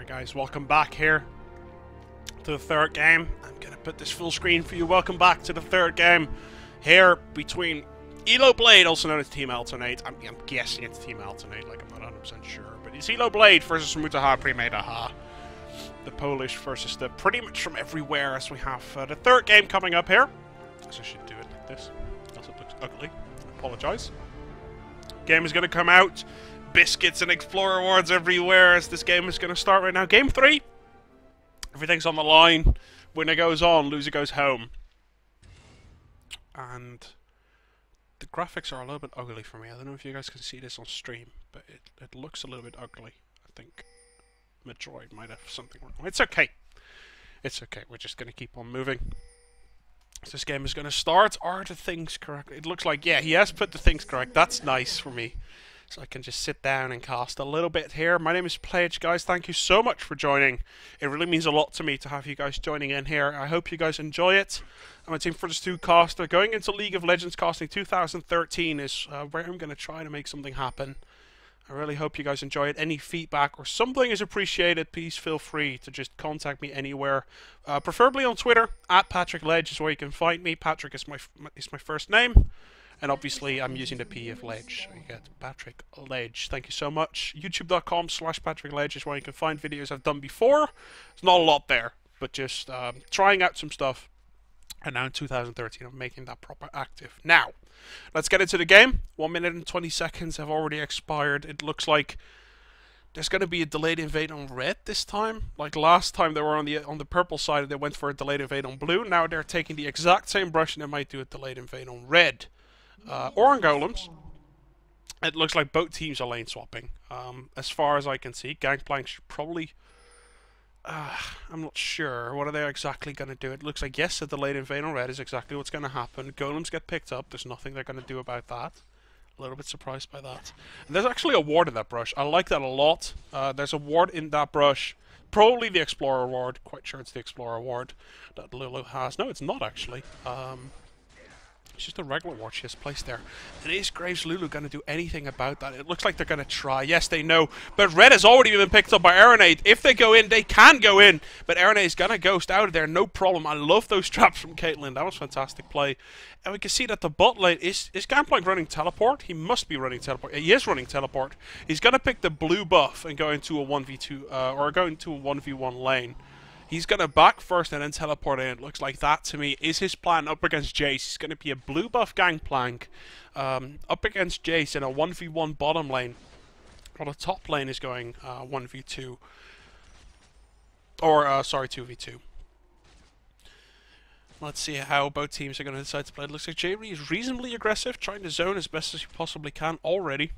Alright guys, welcome back here to the third game. I'm gonna put this full screen for you. Welcome back to the third game here between eLobLade, also known as Team Alternate. I'm guessing it's Team Alternate, like I'm not 100% sure. But it's eLobLade versus Smutaha Premadeaha. The Polish versus the pretty much from everywhere, as we have the third game coming up here. So I should do it like this, else it looks ugly. I apologise. Game is gonna come out. Biscuits and Explorer Awards everywhere as this game is going to start right now. Game 3. Everything's on the line. Winner goes on, loser goes home. And the graphics are a little bit ugly for me. I don't know if you guys can see this on stream, but it looks a little bit ugly. I think Metroid might have something wrong. It's okay. It's okay. We're just going to keep on moving. So this game is going to start. Are the things correct? It looks like, yeah, he has put the things correct. That's nice for me. So I can just sit down and cast a little bit here. My name is Pledge, guys. Thank you so much for joining. It really means a lot to me to have you guys joining in here. I hope you guys enjoy it. I'm a Team Fortress 2 caster. Going into League of Legends casting 2013 is where I'm going to try to make something happen. I really hope you guys enjoy it. Any feedback or something is appreciated. Please feel free to just contact me anywhere. Preferably on Twitter. @PatrickLedge is where you can find me. Patrick is my first name. And obviously, I'm using the P of Ledge, so you get Patrick Ledge. Thank you so much. YouTube.com/PatrickLedge is where you can find videos I've done before. There's not a lot there, but just trying out some stuff. And now in 2013, I'm making that proper active. Now, let's get into the game. 1 minute and 20 seconds have already expired. It looks like there's going to be a delayed invade on red this time. Like last time, they were on the purple side, and they went for a delayed invade on blue. Now they're taking the exact same brush, and they might do a delayed invade on red. Or on golems. It looks like both teams are lane swapping. As far as I can see, Gangplank should probably... I'm not sure. What are they exactly going to do? It looks like, yes, a delayed invade on red is exactly what's going to happen. Golems get picked up. There's nothing they're going to do about that. A little bit surprised by that. And there's actually a ward in that brush. I like that a lot. There's a ward in that brush. Probably the Explorer Award. Quite sure it's the Explorer Award that Lulu has. No, it's not actually. It's just a regular ward she has placed there. And is Graves Lulu going to do anything about that? It looks like they're going to try. Yes, they know. But red has already been picked up by Aranade. If they go in, they can go in. But Aranade is going to ghost out of there. No problem. I love those traps from Caitlyn. That was fantastic play. And we can see that the bot lane is Gangplank running teleport? He must be running teleport. He is running teleport. He's going to pick the blue buff and go into a 1v2, or go into a 1v1 lane. He's going to back first and then teleport in. It looks like that to me is his plan up against Jace. He's going to be a blue buff Gangplank up against Jace in a 1v1 bottom lane. While the top lane is going 1v2. Or, sorry, 2v2. Let's see how both teams are going to decide to play. It looks like Jaylee is reasonably aggressive, trying to zone as best as he possibly can already.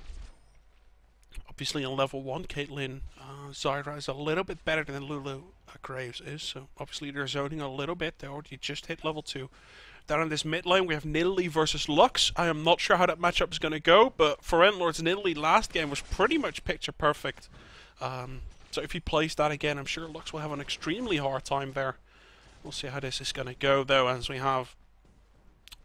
Obviously on level 1, Caitlyn Zyra is a little bit better than Lulu Graves is, so obviously they're zoning a little bit. They already just hit level 2. Down in this mid lane we have Nidalee versus Lux. I am not sure how that matchup is going to go, but for Endlord's Nidalee last game was pretty much picture perfect. So if he plays that again, I'm sure Lux will have an extremely hard time there. We'll see how this is going to go though, as we have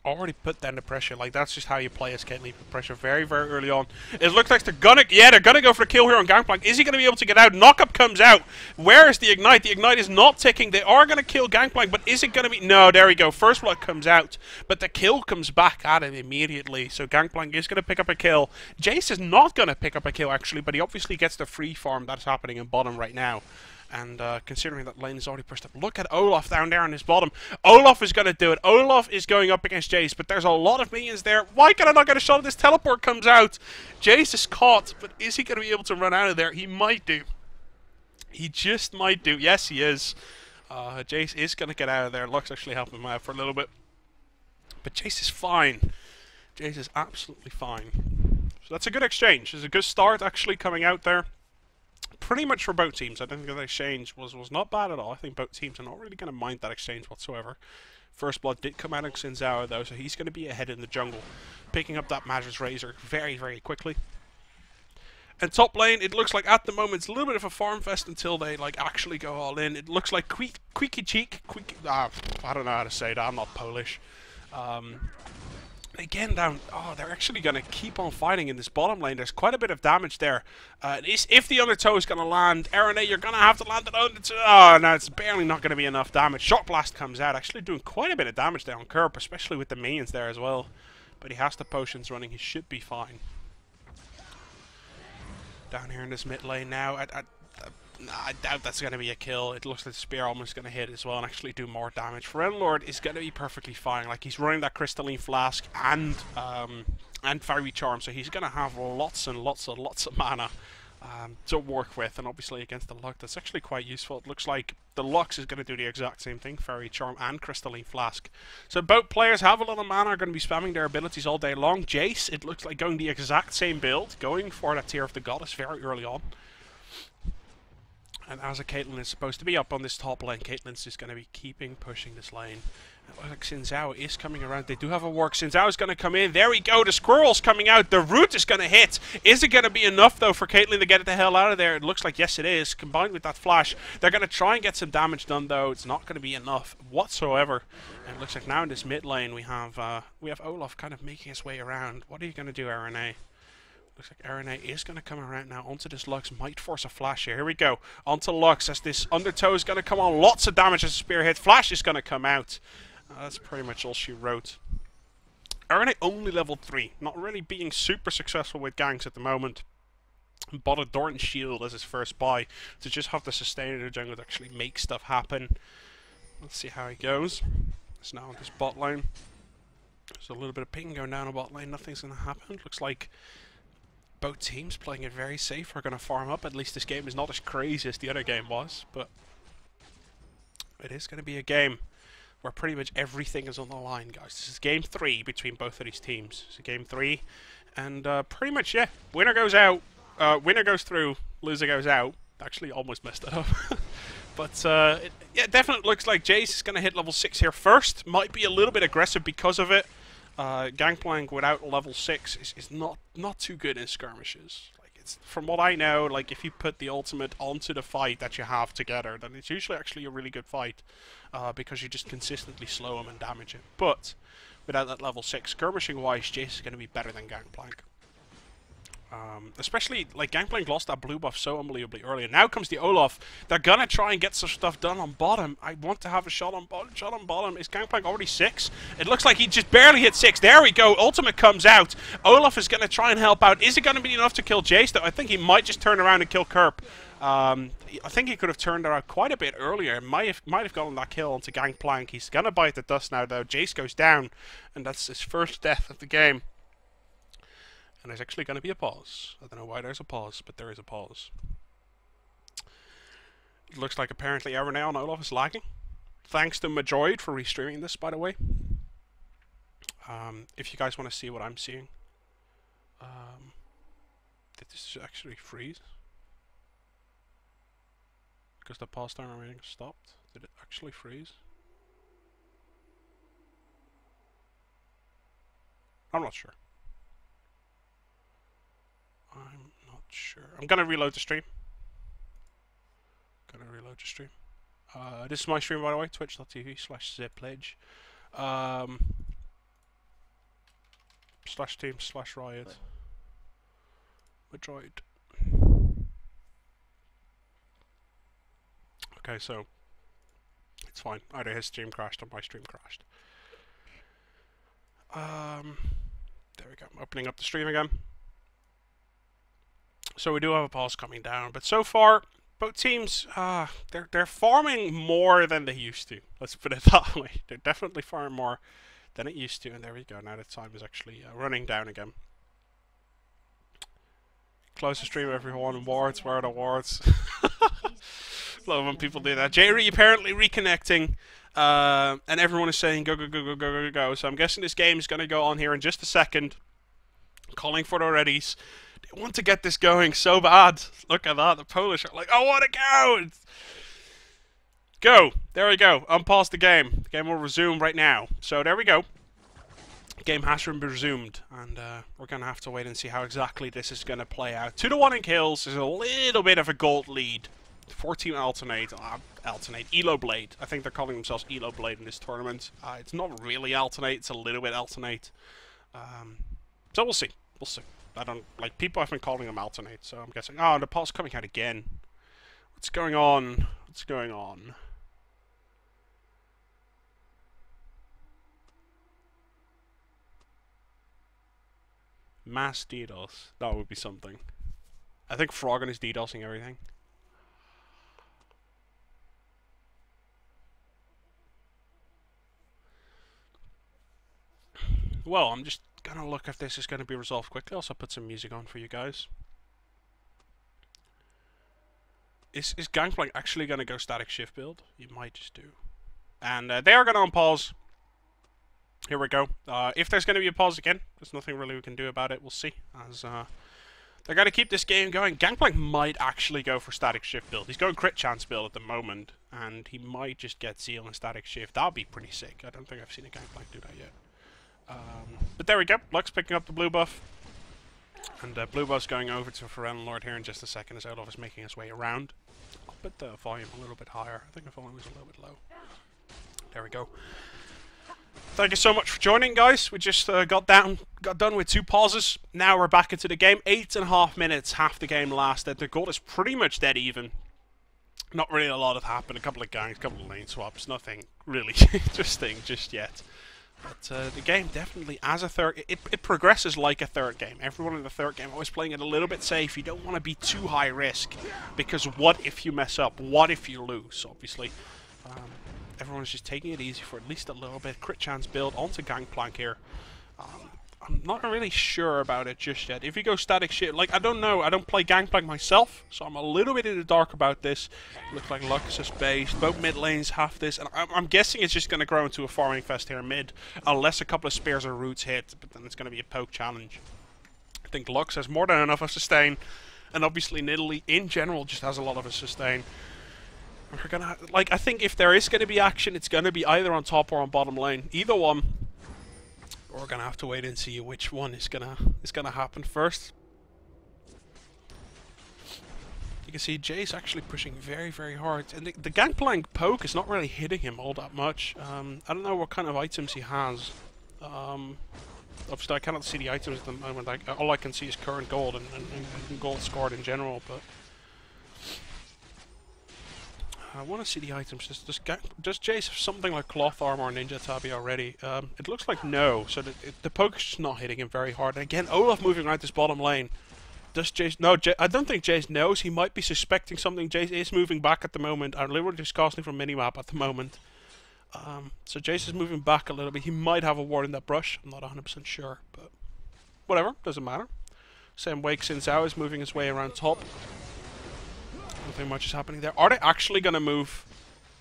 already put down the pressure. Like, that's just how you play as Caitlyn. Put pressure very, very early on. It looks like they're gonna go for the kill here on Gangplank. Is he gonna be able to get out? Knockup comes out. Where is the ignite? The ignite is not ticking. They are gonna kill Gangplank, but is it gonna be? No, there we go. First blood comes out, but the kill comes back at him immediately. So Gangplank is gonna pick up a kill. Jace is not gonna pick up a kill actually, but he obviously gets the free farm that's happening in bottom right now. And considering that lane is already pushed up, look at Olaf down there on his bottom. Olaf is going to do it. Olaf is going up against Jace, but there's a lot of minions there. Why can I not get a shot at this? Teleport comes out. Jace is caught, but is he going to be able to run out of there? He might do. He just might do. Yes, he is. Jace is going to get out of there. Lux actually helping him out for a little bit. But Jace is fine. Jace is absolutely fine. So that's a good exchange. It's a good start actually coming out there. Pretty much for both teams. I don't think the exchange was not bad at all. I think both teams are not really going to mind that exchange whatsoever. First blood did come out of Xinzao though, so he's going to be ahead in the jungle, picking up that Magic Razor very, very quickly. And top lane, it looks like at the moment it's a little bit of a farm fest until they like actually go all in. It looks like I don't know how to say that. I'm not Polish. again down. Oh, they're actually going to keep on fighting in this bottom lane. There's quite a bit of damage there. If the undertow is going to land, RNA, you're going to have to land it undertow. Oh, no, it's barely not going to be enough damage. Shock Blast comes out, actually doing quite a bit of damage there on Kerp, especially with the minions there as well. But he has the potions running. He should be fine. Down here in this mid lane now. I doubt that's going to be a kill. It looks like the spear almost going to hit as well and actually do more damage. Lord is going to be perfectly fine. Like, he's running that Crystalline Flask and Fiery Charm, so he's going to have lots and lots of mana to work with. And obviously against the Lux, that's actually quite useful. It looks like the Lux is going to do the exact same thing, Fiery Charm and Crystalline Flask. So both players have a lot of mana, are going to be spamming their abilities all day long. Jace, it looks like going the exact same build, going for that Tear of the Goddess very early on. And as a Caitlyn is supposed to be up on this top lane, Caitlyn's just going to be pushing this lane. It looks like Xin Zhao is coming around. They do have a work. Xin Zhao is going to come in. There we go. The squirrel's coming out. The root is going to hit. Is it going to be enough, though, for Caitlyn to get it the hell out of there? It looks like, yes, it is. Combined with that flash, they're going to try and get some damage done, though. It's not going to be enough whatsoever. And it looks like now in this mid lane, we have Olaf kind of making his way around. What are you going to do, RNA? Looks like RNA is going to come around now onto this Lux. Might force a flash here. Here we go. Onto Lux as this undertow is going to come on. Lots of damage as a spear hit. Flash is going to come out. That's pretty much all she wrote. RNA only level 3. Not really being super successful with ganks at the moment. Bought a Dorn Shield as his first buy to just have the sustain in the jungle to actually make stuff happen. Let's see how he goes. It's now on this bot lane. There's a little bit of ping going down on bot lane. Nothing's going to happen. Looks like both teams playing it very safe are going to farm up. At least this game is not as crazy as the other game was, but it is going to be a game where pretty much everything is on the line, guys. This is game 3 between both of these teams. It's game 3, and pretty much, yeah, winner goes out, winner goes through, loser goes out. Actually, almost messed it up. But yeah, definitely looks like Jace is going to hit level 6 here first. Might be a little bit aggressive because of it. Gangplank without level 6 is not too good in skirmishes. Like, it's from what I know, like if you put the ultimate onto the fight that you have together, then it's usually actually a really good fight because you just consistently slow him and damage him. But without that level 6, skirmishing wise, Jace is going to be better than Gangplank. Especially, like, Gangplank lost that blue buff so unbelievably early. And now comes the Olaf. They're gonna try and get some stuff done on bottom. I want to have a shot on bottom. Shot on bottom. Is Gangplank already 6? It looks like he just barely hit 6. There we go. Ultimate comes out. Olaf is gonna try and help out. Is it gonna be enough to kill Jace, though? I think he might just turn around and kill Kerp. I think he could have turned her out quite a bit earlier. Might have gotten that kill onto Gangplank. He's gonna bite the dust now, though. Jace goes down, and that's his first death of the game. And there's actually going to be a pause. I don't know why there's a pause, but there is a pause. It looks like apparently RNA on Olaf is lagging. Thanks to Madroid for restreaming this, by the way. If you guys want to see what I'm seeing. Did this actually freeze? Because the pause timer remaining stopped. Did it actually freeze? I'm not sure. I'm not sure. I'm gonna reload the stream. This is my stream, by the way, twitch.tv/ZipLage. /team/riot. Madroid. Okay, so it's fine. Either his stream crashed or my stream crashed. There we go. I'm opening up the stream again. So we do have a pause coming down, but so far both teams they're farming more than they used to. Let's put it that way. They're definitely farming more than it used to, and there we go. Now the time is actually running down again. Close the stream, everyone. Wards, where are the wards? Love when people do that. Jerry apparently reconnecting, and everyone is saying go, go, go, go, go, go, go. So I'm guessing this game is going to go on here in just a second. Calling for the readies. They want to get this going so bad. Look at that. The Polish are like, I want to go! Go! There we go. Unpause the game. The game will resume right now. So there we go. The game has been resumed. And we're going to have to wait and see how exactly this is going to play out. 2-1 in kills. There's a little bit of a gold lead. 14 alternate. eLobLade. I think they're calling themselves eLobLade in this tournament. It's not really alternate. It's a little bit alternate. So we'll see. We'll see. I don't like people have been calling him alternate, so I'm guessing. Oh, Nepal's coming out again. What's going on? What's going on? Mass DDoS. That would be something. I think Froggen is DDoSing everything. Well, I'm just gonna look if this is gonna be resolved quickly. Also put some music on for you guys. Is Gangplank actually gonna go static shift build? You might just do. And they are gonna unpause. Here we go. If there's gonna be a pause again, there's nothing really we can do about it. We'll see. As they're gonna keep this game going. Gangplank might actually go for static shift build. He's going crit chance build at the moment, and he might just get Zeal and static shift. That'll be pretty sick. I don't think I've seen a Gangplank do that yet. But there we go. Lux picking up the blue buff. And blue buff's going over to Pharrell Lord here in just a second as Olaf is making his way around. I'll put the volume a little bit higher. I think the volume was a little bit low. There we go. Thank you so much for joining, guys. We just got done with 2 pauses. Now we're back into the game. 8.5 minutes, half the game lasted. The goal is pretty much dead even. Not really a lot has happened. A couple of gangs, a couple of lane swaps. Nothing really interesting just yet. But the game definitely, as a third, it progresses like a third game. Everyone in the third game always playing it a little bit safe. You don't want to be too high risk, because what if you mess up? What if you lose? Obviously, everyone's just taking it easy for at least a little bit. Crit chance build onto Gangplank here. I'm not really sure about it just yet. If you go static shit, like, I don't know. I don't play Gangplank myself, so I'm a little bit in the dark about this. Looks like Lux is based. Both mid lanes have this, and I'm guessing it's just going to grow into a farming fest here mid, unless a couple of spears or roots hit, but then it's going to be a poke challenge. I think Lux has more than enough of sustain, and obviously Nidalee in general just has a lot of a sustain. We're gonna, like, I think if there is going to be action, it's going to be either on top or on bottom lane. Either one. We're gonna have to wait and see which one is gonna happen first. You can see Jay's actually pushing very, very hard, and the Gangplank poke is not really hitting him all that much. I don't know what kind of items he has. Obviously, I cannot see the items at the moment. All I can see is current gold and gold scored in general, but. I want to see the items. Does Jace have something like cloth armor or ninja tabi already? It looks like no, so the poke is just not hitting him very hard. And again, Olaf moving around this bottom lane. Does Jace... No, I don't think Jace knows. He might be suspecting something. Jace is moving back at the moment. I'm literally just casting from minimap at the moment. So Jace is moving back a little bit. He might have a ward in that brush. I'm not 100% sure, but whatever. Doesn't matter. Same way Xin Zhao is moving his way around top. Nothing much is happening there. Are they actually going to move?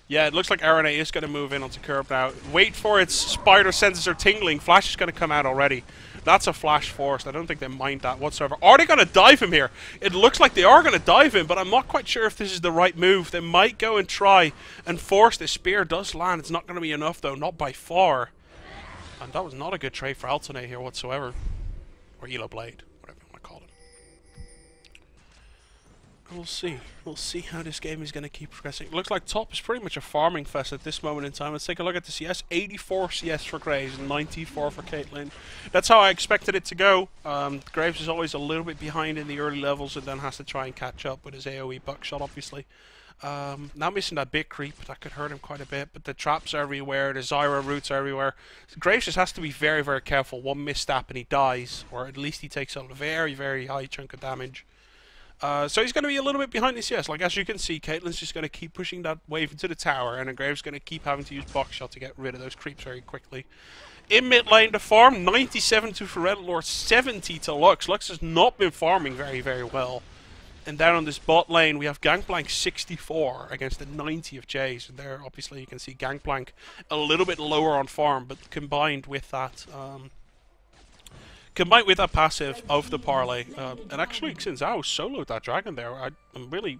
Yeah, it looks like RNA is going to move in onto curb now. Wait for its spider senses are tingling. Flash is going to come out already. That's a flash forced. I don't think they mind that whatsoever. Are they going to dive him here? It looks like they are going to dive him, but I'm not quite sure if this is the right move. They might go and try and force this. Spear does land. It's not going to be enough, though. Not by far. And that was not a good trade for Alternate here whatsoever. Or eLobLade. We'll see. We'll see how this game is going to keep progressing. It looks like top is pretty much a farming fest at this moment in time. Let's take a look at the CS. 84 CS for Graves and 94 for Caitlyn. That's how I expected it to go. Graves is always a little bit behind in the early levels and then has to try and catch up with his AoE buckshot, obviously. Now missing that bit creep, that could hurt him quite a bit, but the traps are everywhere, the Zyra roots are everywhere. Graves just has to be very, very careful. One misstep and he dies, or at least he takes a very, very high chunk of damage. So he's going to be a little bit behind the CS. Like, as you can see, Caitlyn's just going to keep pushing that wave into the tower, and then Graves going to keep having to use buckshot to get rid of those creeps very quickly. In mid lane, the farm, 97 to Lord, 70 to Lux. Lux has not been farming very, very well. And down on this bot lane, we have Gangplank 64 against the 90 of Jays. And there, obviously, you can see Gangplank a little bit lower on farm, but combined with that... Combined with that passive of the parlay, and actually Xin Zhao soloed that dragon there. I'm really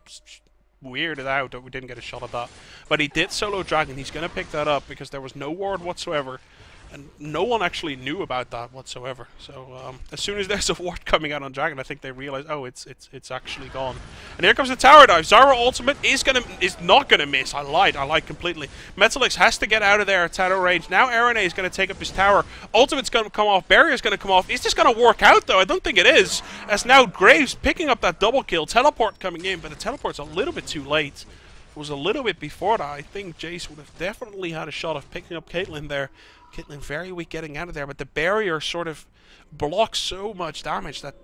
weirded out that we didn't get a shot at that. But he did solo dragon. He's going to pick that up because there was no ward whatsoever. And no one actually knew about that whatsoever. So as soon as there's a ward coming out on Dragon, I think they realize, oh, it's actually gone. And here comes the tower dive. Zyra ultimate is not gonna miss. I lied completely. Metalix has to get out of there at tower range. Now Arene is gonna take up his tower. Ultimate's gonna come off. Barrier's gonna come off. Is this gonna work out though? I don't think it is. As now Graves picking up that double kill. Teleport coming in, but the teleport's a little bit too late. If it was a little bit before that, I think Jace would have definitely had a shot of picking up Caitlyn there. Caitlyn very weak getting out of there, but the barrier sort of blocks so much damage that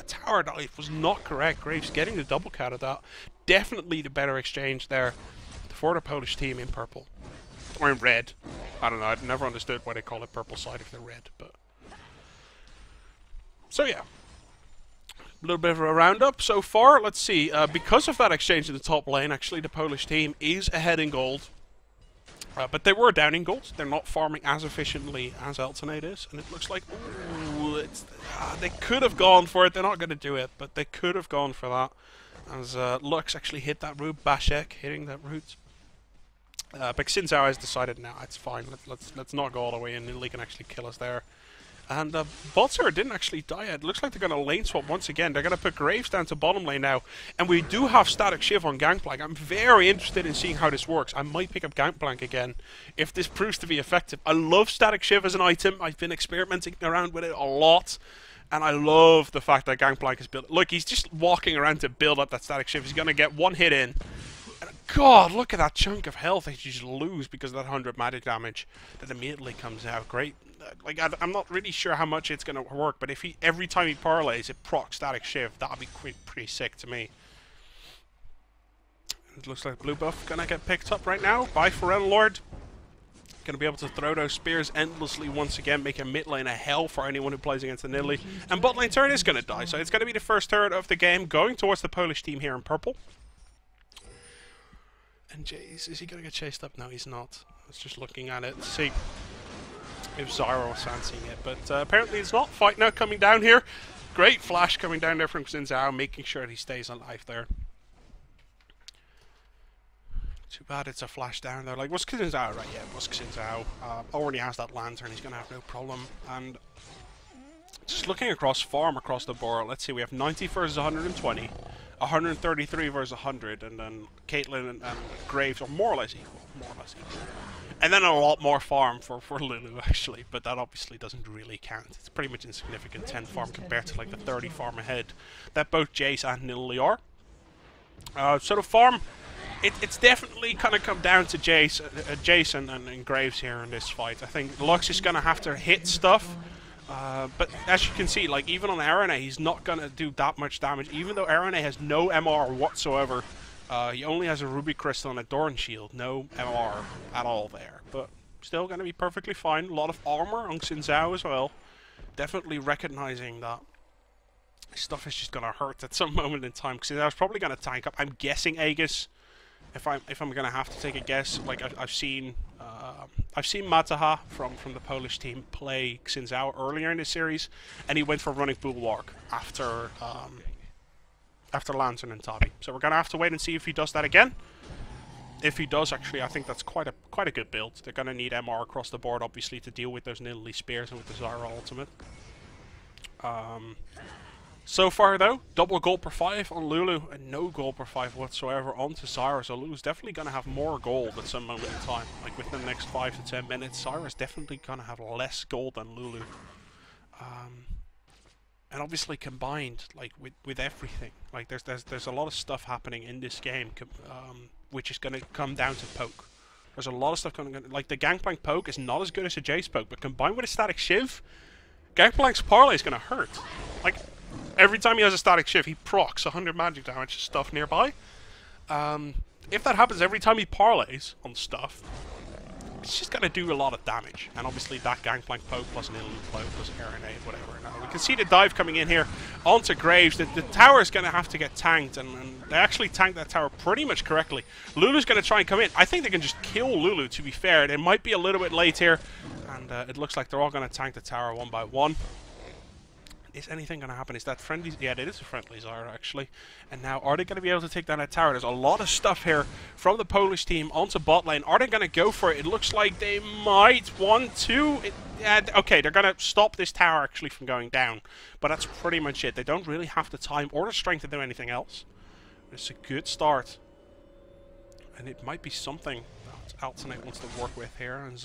tower dive was not correct. Graves getting the double count of that. Definitely the better exchange there for the Polish team in purple. Or in red. I don't know, I've never understood why they call it purple side if they're red, but... So yeah. A little bit of a roundup so far. Let's see, because of that exchange in the top lane, actually the Polish team is ahead in gold. But they were down in gold. They're not farming as efficiently as Alternate is. And it looks like, ooh, they could have gone for it. They're not going to do it, but they could have gone for that. As Lux actually hit that root. Bashek hitting that root. But Xin Zhao has decided, now it's fine. Let's not go all the way in. Nidalee can actually kill us there. And Bolzer didn't actually die yet. It looks like they're going to lane swap once again. They're going to put Graves down to bottom lane now. And we do have Static Shiv on Gangplank. I'm very interested in seeing how this works. I might pick up Gangplank again if this proves to be effective. I love Static Shiv as an item. I've been experimenting around with it a lot. And I love the fact that Gangplank is built. Look, he's just walking around to build up that Static Shiv. He's going to get one hit in. And God, look at that chunk of health that you just lose because of that 100 magic damage that immediately comes out. Great. Like, I'm not really sure how much it's going to work, but if every time he parlays, it procs Static Shiv, that'd be pretty sick to me. It looks like blue buff going to get picked up right now by Pharrell Lord. Going to be able to throw those spears endlessly once again, making mid lane a hell for anyone who plays against the Nidalee. And bot lane turret is going to die, so it's going to be the first turret of the game going towards the Polish team here in purple. And Jace, is he going to get chased up? No, he's not. I was just looking at it to see if Zyra was fancying it, but apparently it's not. Fight now coming down here. Great flash coming down there from Xin Zhao, making sure he stays alive there. Too bad it's a flash down there. Like, was Xin Zhao right? Yeah, it was Xin Zhao. Already has that lantern, he's going to have no problem. And just looking across farm across the board, let's see, we have 90 versus 120, 133 versus 100, and then Caitlyn and Graves are more or less equal. And then a lot more farm for Lulu, actually, but that obviously doesn't really count. It's pretty much insignificant, 10 farm compared to like the 30 farm ahead that both Jace and Nidalee are. So the farm, it's definitely kind of come down to Jace and Graves here in this fight. I think Lux is going to have to hit stuff, but as you can see, like even on Arene, he's not going to do that much damage, even though Arene has no MR whatsoever. He only has a Ruby Crystal and a Doran Shield, no MR at all there, but still going to be perfectly fine. A lot of armor on Xin Zhao as well. Definitely recognizing that stuff is just going to hurt at some moment in time. Xin Zhao's probably going to tank up. I'm guessing Aegis, if I'm going to have to take a guess. Like I've seen Smutaha from the Polish team play Xin Zhao earlier in the series, and he went for running Bulwark after Lantern and Tabi. So we're going to have to wait and see if he does that again. If he does, actually, I think that's quite a good build. They're going to need MR across the board, obviously, to deal with those Nidalee spears and with the Zyra ultimate. So far, though, double gold per 5 on Lulu, and no gold per 5 whatsoever onto Zyra. So Lulu's definitely going to have more gold at some moment in time. Like within the next 5 to 10 minutes, Zyra's definitely going to have less gold than Lulu. And obviously combined, like with everything, like there's a lot of stuff happening in this game, which is going to come down to poke. There's a lot of stuff coming. Like the Gangplank poke is not as good as a Jace poke, but combined with a Static Shiv, Gangplank's parlay is going to hurt. Like every time he has a Static Shiv, he procs 100 magic damage to stuff nearby. If that happens every time he parlays on stuff, it's just going to do a lot of damage. And obviously that Gangplank poke plus Nidalee poke plus Arene, whatever. Now we can see the dive coming in here onto Graves. The tower is going to have to get tanked, and they actually tanked that tower pretty much correctly. Lulu's going to try and come in. I think they can just kill Lulu, to be fair. They might be a little bit late here, and it looks like they're all going to tank the tower one by one. Is anything going to happen? Is that friendly? Yeah, it is a friendly Zyra, actually. And now, are they going to be able to take down that tower? There's a lot of stuff here from the Polish team onto bot lane. Are they going to go for it? It looks like they might want to. Yeah, okay, they're going to stop this tower actually from going down. But that's pretty much it. They don't really have the time or the strength to do anything else. It's a good start. And it might be something that Alternate wants to work with here. And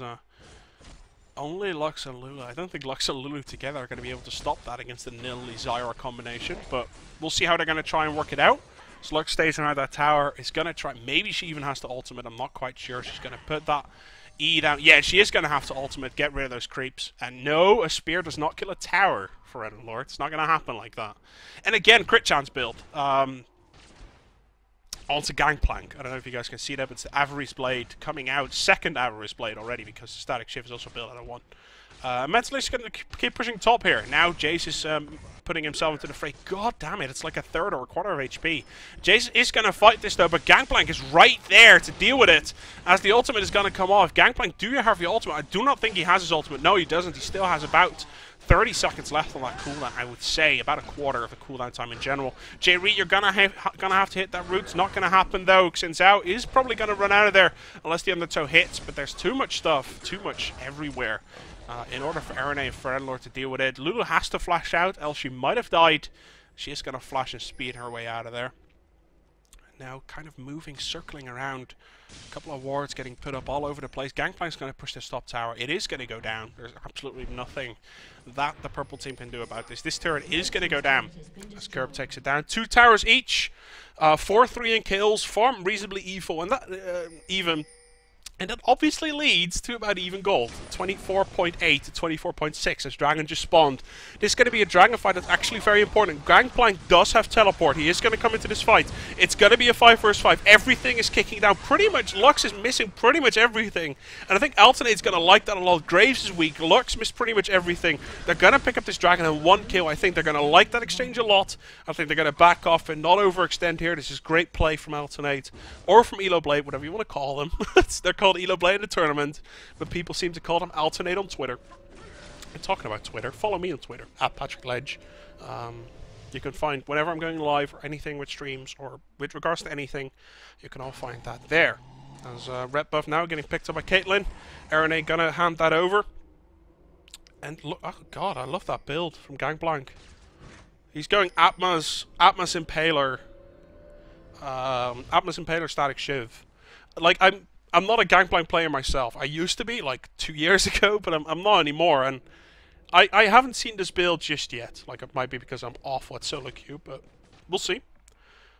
only Lux and Lulu. I don't think Lux and Lulu together are going to be able to stop that against the Nilly Zyra combination. But we'll see how they're going to try and work it out. So Lux stays around that tower. Is going to try. Maybe she even has to ultimate. I'm not quite sure. She's going to put that E down. Yeah, she is going to have to ultimate. Get rid of those creeps. And no, a spear does not kill a tower for Red Lord. It's not going to happen like that. And again, crit chance build. Onto Gangplank. I don't know if you guys can see that, but it's the Avarice Blade coming out. Second Avarice Blade already because the Static Shift is also built out of one. Mentalist going to keep pushing top here. Now Jace is putting himself into the fray. God damn it, it's like a third or a quarter of HP. Jace is going to fight this though, but Gangplank is right there to deal with it as the ultimate is going to come off. Gangplank, do you have your ultimate? I do not think he has his ultimate. No, he doesn't. He still has about 30 seconds left on that cooldown, I would say. About a quarter of the cooldown time in general. J-Reed, you're gonna have to hit that root. It's not gonna happen though. Xinzao is probably gonna run out of there unless the Undertow hits, but there's too much stuff, too much everywhere. In order for Erene and Fredlord to deal with it. Lulu has to flash out, else she might have died. She is gonna flash and speed her way out of there. Now kind of moving, circling around. A couple of wards getting put up all over the place. Gangplank's going to push this top tower. It is going to go down. There's absolutely nothing that the purple team can do about this. This turret is going to go down as Curb takes it down. 2 towers each. 4-3 in kills. Farm reasonably evil. And that even. And that obviously leads to about even gold. 24.8 to 24.6 as Dragon just spawned. This is going to be a Dragon fight that's actually very important. Gangplank does have teleport. He is going to come into this fight. It's going to be a 5 vs 5. Everything is kicking down. Pretty much, Lux is missing pretty much everything. And I think Alternate's going to like that a lot. Graves is weak. Lux missed pretty much everything. They're going to pick up this Dragon and 1 kill. I think they're going to like that exchange a lot. I think they're going to back off and not overextend here. This is great play from Alternate. Or from eLobLade, whatever you want to call them. They're called eLobLade in the tournament, but people seem to call them Alternate on Twitter. I'm talking about Twitter. Follow me on Twitter, @PatrickLedge. You can find whenever I'm going live or anything with streams or with regards to anything, you can all find that there. As Red Buff now getting picked up by Caitlyn. Erene gonna hand that over. And look, oh god, I love that build from Gangplank. He's going Atma's Impaler. Atma's Impaler Static Shiv. Like, I'm not a Gangplank player myself. I used to be, like, 2 years ago, but I'm not anymore. And I haven't seen this build just yet. Like, it might be because I'm off with solo queue, but we'll see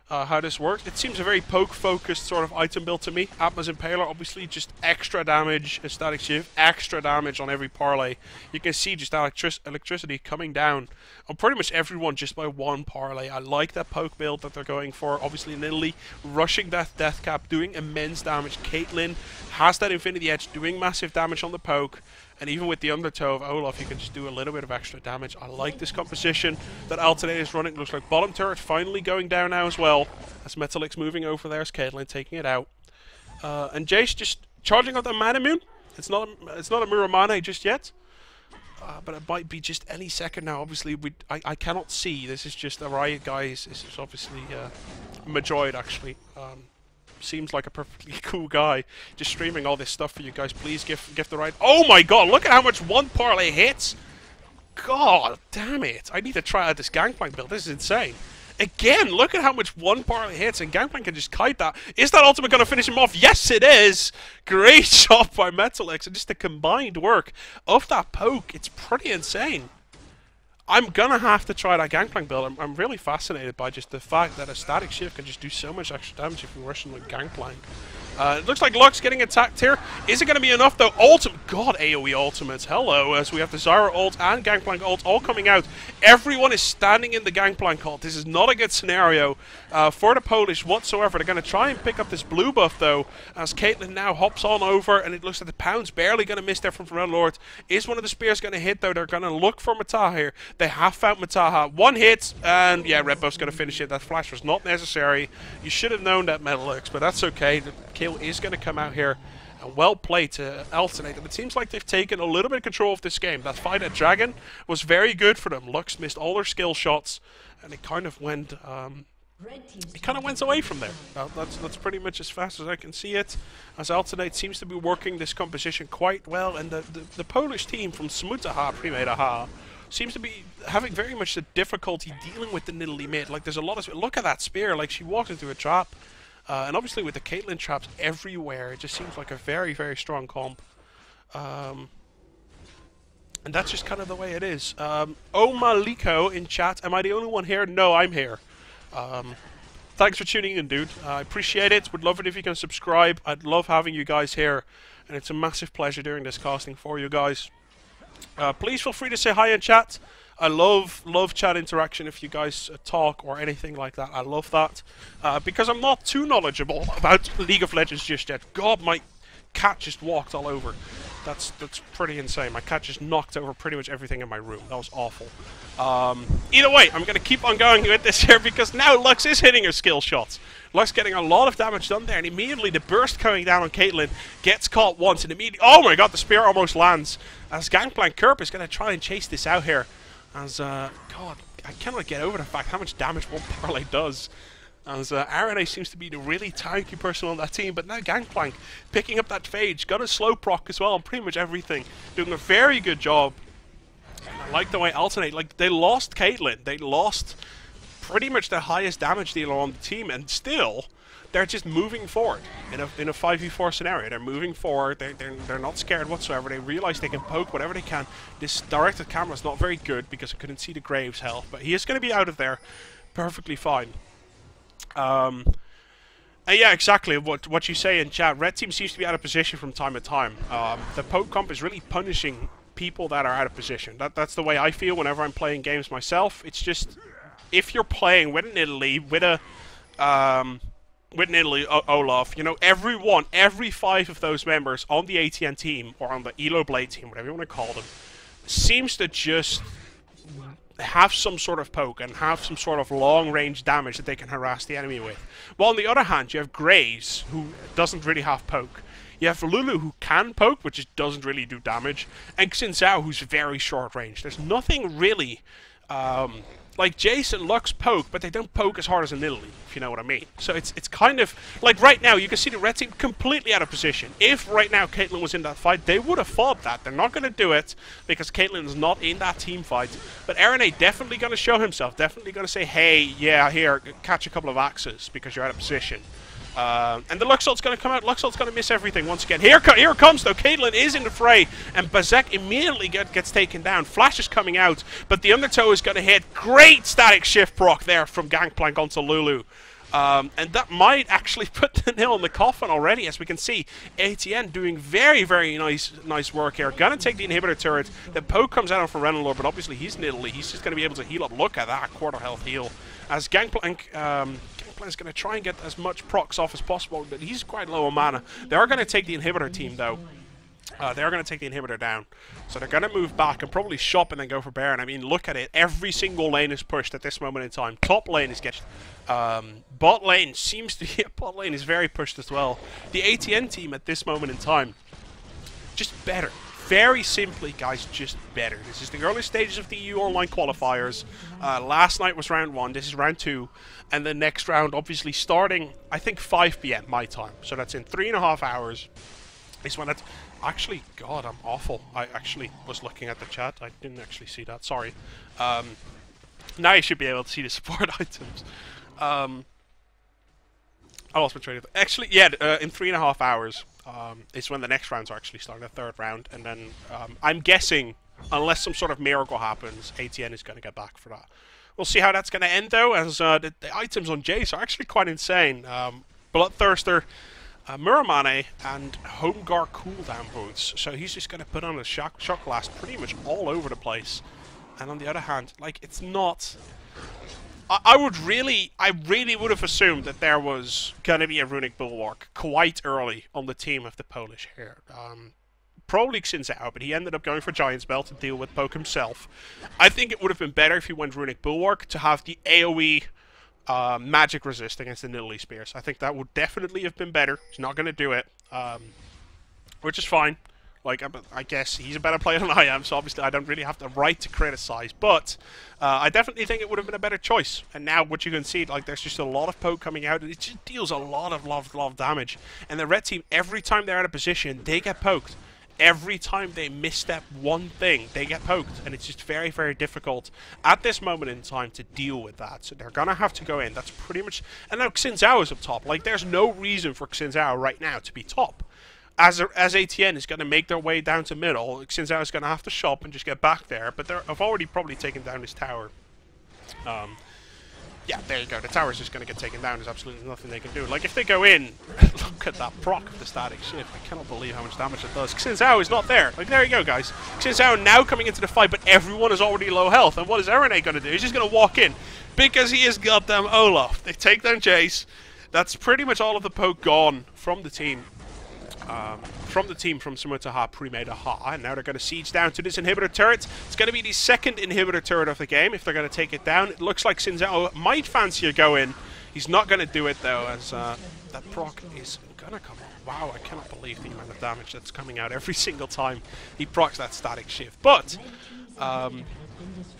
how this works. It seems a very poke-focused sort of item build to me. Atma's Impaler, obviously, just extra damage, Static Shiv, extra damage on every parlay. You can see just electricity coming down on pretty much everyone just by 1 parlay. I like that poke build that they're going for. Obviously, Nidalee rushing that death cap, doing immense damage. Caitlyn has that Infinity Edge, doing massive damage on the poke. And even with the Undertow of Olaf, you can just do a little bit of extra damage. I like this composition that Alternate is running. Looks like bottom turret finally going down now as well. As Metallic's moving over there, as Caitlyn taking it out. And Jace just charging up the Mana Moon. It's not a Muramane just yet. But it might be just any second now. Obviously, I cannot see. This is just a Riot, guys. This is obviously Madroid, actually. Seems like a perfectly cool guy. Just streaming all this stuff for you guys. Please give the right. Oh my god, look at how much 1 parlay hits. God damn it. I need to try out this Gangplank build. This is insane. Again, look at how much 1 parlay hits, and Gangplank can just kite that. Is that ultimate going to finish him off? Yes, it is. Great job by Metalix. And just the combined work of that poke, it's pretty insane. I'm gonna have to try that Gangplank build. I'm really fascinated by just the fact that a Static Shift can just do so much extra damage if you're rushing with Gangplank. It looks like Lux getting attacked here. Is it going to be enough though? God, AoE ultimates. Hello, as we have the Zyra ult and Gangplank ult all coming out. Everyone is standing in the Gangplank ult. This is not a good scenario for the Polish whatsoever. They're going to try and pick up this blue buff though, as Caitlyn now hops on over, and it looks like the Pound's barely going to miss there from Red Lord. Is one of the spears going to hit though? They're going to look for Smutaha here. They have found Smutaha. 1 hit, and yeah, Red Buff's going to finish it. That flash was not necessary. You should have known that, Metalix, but that's okay. The kill is going to come out here, and well played to Alternate. And it seems like they've taken a little bit of control of this game. That fight at Dragon was very good for them. Lux missed all their skill shots, and it kind of went he kind of went away from there. That's pretty much as fast as I can see it. As Alternate seems to be working this composition quite well, and the Polish team from Smutaha Premadeaha seems to be having very much the difficulty dealing with the Nidalee mid. Like, there's a lot of... Look at that spear. Like, she walked into a trap. And obviously with the Caitlyn traps everywhere, it just seems like a very, very strong comp. And that's just kind of the way it is. Maliko in chat. Am I the only one here? No, I'm here. Thanks for tuning in, dude. I appreciate it. Would love it if you can subscribe. I'd love having you guys here. And it's a massive pleasure doing this casting for you guys. Please feel free to say hi in chat. I love chat interaction if you guys talk or anything like that. I love that. Because I'm not too knowledgeable about League of Legends just yet. God, my cat just walked all over. That's pretty insane. My cat just knocked over pretty much everything in my room. That was awful. Either way, I'm going to keep on going with this here because now Lux is hitting her skill shots. Lux getting a lot of damage done there, and immediately the burst coming down on Caitlyn gets caught once, and immediately... Oh my god, the spear almost lands. As Gangplank Kerp is going to try and chase this out here. As, God, I cannot get over the fact how much damage one parlay does. As RNA seems to be the really tanky person on that team, but now Gangplank picking up that phage, got a slow proc as well on pretty much everything, doing a very good job. I like the way Alternate, like, they lost Caitlyn, they lost pretty much the highest damage dealer on the team, and still, they're just moving forward in a 5v4 scenario. They're moving forward, they're not scared whatsoever, they realize they can poke whatever they can. This directed camera is not very good because I couldn't see the Graves health, but he is going to be out of there perfectly fine. And yeah, exactly what you say in chat. Red team seems to be out of position from time to time. The poke comp is really punishing people that are out of position. That's the way I feel whenever I'm playing games myself. It's just, if you're playing with an Nidalee, with Nidalee Olaf, you know, every 5 of those members on the ATN team, or on the eLobLade team, whatever you want to call them, seems to just have some sort of poke and have some sort of long-range damage that they can harass the enemy with. While on the other hand, you have Graves, who doesn't really have poke. You have Lulu, who can poke, but just doesn't really do damage. And Xin Zhao, who's very short-range. There's nothing really... like, Jace and Lux poke, but they don't poke as hard as a Nidalee, if you know what I mean. So it's kind of... Like, right now, you can see the red team completely out of position. If right now Caitlyn was in that fight, they would have fought that. They're not going to do it, because Caitlyn is not in that team fight. But RNA definitely going to show himself. Definitely going to say, hey, yeah, here, catch a couple of axes, because you're out of position. And the Luxult's going to come out. Luxult's going to miss everything once again. Here it comes, though. Caitlyn is in the fray, and Bazek immediately gets taken down. Flash is coming out, but the Undertow is going to hit. Great static shift proc there from Gangplank onto Lulu. And that might actually put the nail in the coffin already, as we can see. ATN doing very, very nice work here. Gonna take the inhibitor turret. The poke comes out on Renelor, but obviously he's Nidalee. He's just going to be able to heal up. Look at that, quarter health heal. As Gangplank... is going to try and get as much procs off as possible, but he's quite low on mana. They are going to take the inhibitor team, though. They are going to take the inhibitor down. So they're going to move back and probably shop and then go for Baron. I mean, look at it. Every single lane is pushed at this moment in time. Top lane is getting... bot lane seems to be... Bot lane is very pushed as well. The ATN team at this moment in time, just better. Very simply, guys, just better. This is the early stages of the EU Online Qualifiers. Last night was round 1. This is round 2. And the next round, obviously, starting, I think, 5 PM my time. So that's in 3.5 hours. Is when it's... Actually, God, I'm awful. I actually was looking at the chat. I didn't actually see that. Sorry. Now you should be able to see the support items. I lost my train of thought. Actually, yeah, in 3.5 hours is when the next rounds are actually starting, the third round. And then I'm guessing, unless some sort of miracle happens, ATN is going to get back for that. We'll see how that's going to end, though, as the items on Jace are actually quite insane. Bloodthirster, Muramane, and Homeguard cooldown boots. So he's just going to put on a shock blast pretty much all over the place. And on the other hand, like, it's not... I really would have assumed that there was going to be a Runic Bulwark quite early on the team of the Polish here. Probably Xin Zhao, but he ended up going for Giant's Belt to deal with poke himself. I think it would have been better if he went Runic Bulwark to have the AoE magic resist against the Nidalee Spears. I think that would definitely have been better. He's not going to do it, which is fine. Like, I guess he's a better player than I am, so obviously I don't really have the right to criticize. But I definitely think it would have been a better choice. And now what you can see, like, there's just a lot of poke coming out. And it just deals a lot of damage. And the red team, every time they're out of position, they get poked. Every time they misstep one thing, they get poked. And it's just very, very difficult at this moment in time to deal with that. So they're going to have to go in. That's pretty much... And now Xin Zhao is up top. Like, there's no reason for Xin Zhao right now to be top. As ATN is going to make their way down to middle, Xin Zhao is going to have to shop and just get back there. But I've already probably taken down his tower. Yeah, there you go. The tower is just going to get taken down. There's absolutely nothing they can do. Like, if they go in, look at that proc of the static shift. I cannot believe how much damage it does. Xin Zhao is not there. Like, there you go, guys. Xin Zhao now coming into the fight, but everyone is already low health. And what is RNA going to do? He's just going to walk in. Because he is goddamn Olaf. They take down Jace. That's pretty much all of the poke gone from the team. From Smutaha Premadeaha, and now they're going to siege down to this inhibitor turret. It's going to be the second inhibitor turret of the game if they're going to take it down. It looks like Xin Zhao might fancy a go in. He's not going to do it though, as that proc is going to come on. Wow, I cannot believe the amount of damage that's coming out every single time he procs that static shift. But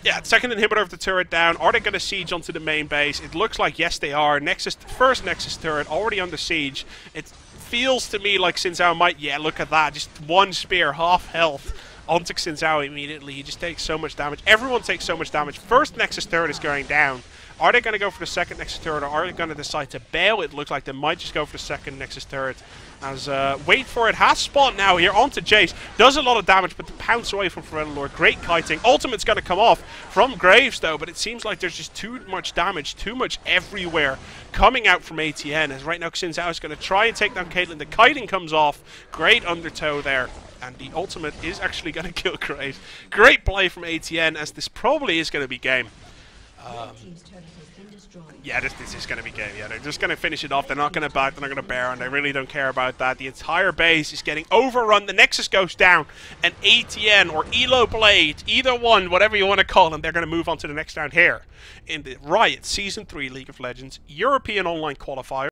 yeah, second inhibitor of the turret down. Are they going to siege onto the main base? It looks like yes they are. First Nexus turret already under siege. It feels to me like Xin Zhao might... Yeah, look at that. Just one spear, half health onto Xin Zhao immediately. He just takes so much damage. Everyone takes so much damage. First Nexus turret is going down. Are they going to go for the second Nexus turret, or are they going to decide to bail? It looks like they might just go for the second Nexus turret. As wait for it, has spawned now here onto Jace. Does a lot of damage, but the pounce away from Forever Lord. Great kiting. Ultimate's going to come off from Graves though, but it seems like there's just too much damage, too much everywhere coming out from ATN. As right now Xin Zhao is going to try and take down Caitlyn. The kiting comes off. Great undertow there. And the ultimate is actually going to kill Graves. Great play from ATN, as this probably is going to be game. Yeah, this is going to be game. Yeah, they're just going to finish it off. They're not going to back. They're not going to bear, and they really don't care about that. The entire base is getting overrun. The Nexus goes down, and ATN or eLobLade, either one, whatever you want to call them, they're going to move on to the next round here in the Riot Season 3 League of Legends European Online Qualifiers.